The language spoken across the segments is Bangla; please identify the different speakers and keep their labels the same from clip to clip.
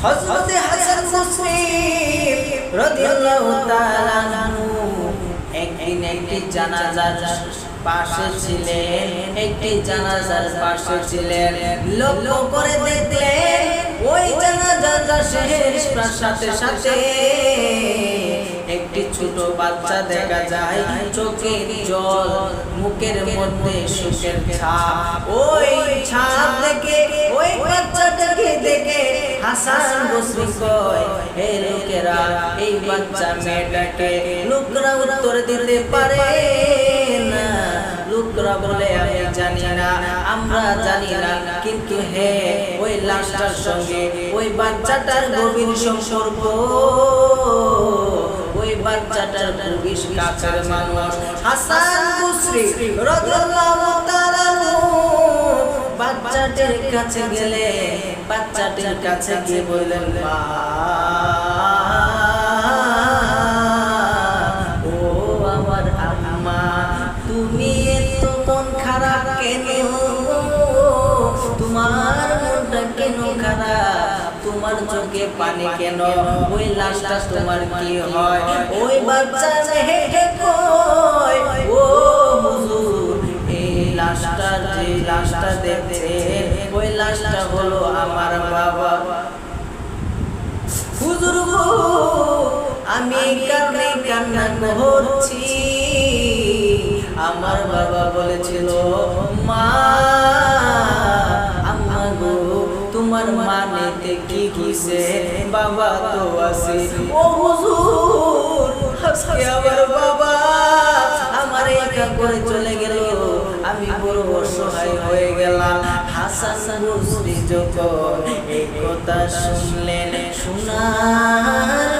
Speaker 1: হযরত হাসান বসরি রাদিয়াল্লাহু তাআলা আনহু একদিন একটি জানাজার পাশে ছিলেন, একটি জানাজার পাশে ছিলেন। লক্ষ্য করে দেখলেন ওই জানাজার শেষ সাথে সাথে একটি ছোট বাচ্চা দেখা যায়, চোখের জল, মুখের মধ্যে সুখের ছাপ। ওই ছাপ দেখে, ওই বাচ্চাটাকে দেখে হাসান বসরি কয়, হে লোকেরা, এই বাচ্চা মেয়েটাকে লোকরা উত্তর দিতে পারে না। লোকরা বলে আমি জানি না, আমরা জানি না, কিন্তু হে ওই লাশটার সঙ্গে ওই বাচ্চাটার গভীর সম্পর্ক, ওই বাচ্চাটার খুবই কাছের মানুষ। হাসান বসরি রাদিয়াল্লাহু তাআলা বাচ্চাটির কাছে গেলে, বাচ্চাটির কাছে গিয়ে বললেন, মা, ও আমার আম্মা, তুমি এত মন খারাপ কেন? তোমার মনটা কেন খারাপ? তোমার চোখে পানি কেন? ওই লাশটা তোমার কি হয়? ওই বাচ্চা হেঁটে কয়, ও হুজুর, এই লাশটা, যে লাশটা দেখছেন, ওই লাশটা হলো আমার বাবা। হুজুর গো, আমি কারণে কান্না করছি। আমার বাবা বলেছিল, মা, আম্মা গো, তোমার মানেতে কি হইছে? বাবা তো আছে। ও হুজুর, আজকে আমার বাবা আমার একা করে চলে গেল, আমি বড় অসহায় হয়ে গেলাম। হাসান বসরি যখন এই কথা শুনলেন, শোনার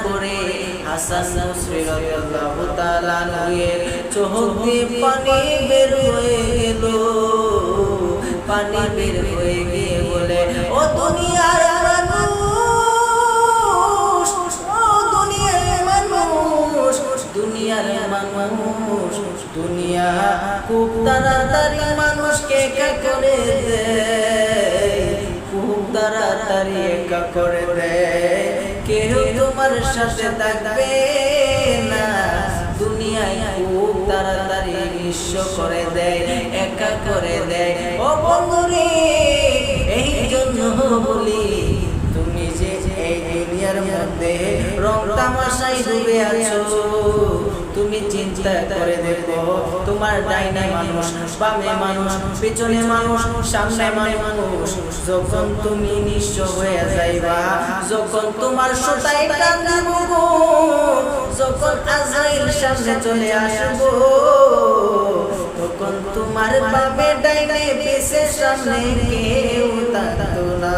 Speaker 1: পরে হাসান বসরি রাদিয়াল্লাহু তাআলা এর চোখ দিয়ে পানি বের হয়ে গেল। পানি বের হয়ে গিয়ে বলে, ও দুনিয়ার মানুষ, ও দুনিয়ার মানুষ, দুনিয়ার মানুষ, দুনিয়া খুব তাড়াতাড়ি মানুষকে একা করে দেয়, খুব তাড়াতাড়ি একা করে দেয়। কেউ তোমার সাথে থাকবে না, দুনিয়ায় খুব তাড়াতাড়ি নিঃস্ব করে দেয়, একা করে দেয়। ও বন্ধুরে, এই জন্য বলি, তুমি যে এই দুনিয়ার মধ্যে রং তামাশায় ডুবে আছো, তুমি চিন্তা করে দেখো, তোমার ডাইনে মানুষ, বামে মানুষ, পিছনে মানুষ, সামনে মানুষ, যখন তুমি নিঃস্ব হয়ে যাইবা, যখন তোমার সোতায় টান দিব, যখন আজরাইল সামনে চলে আসবো, তখন তোমার বামে ডাইনে পিছে সামনে কেউ থাকতো না।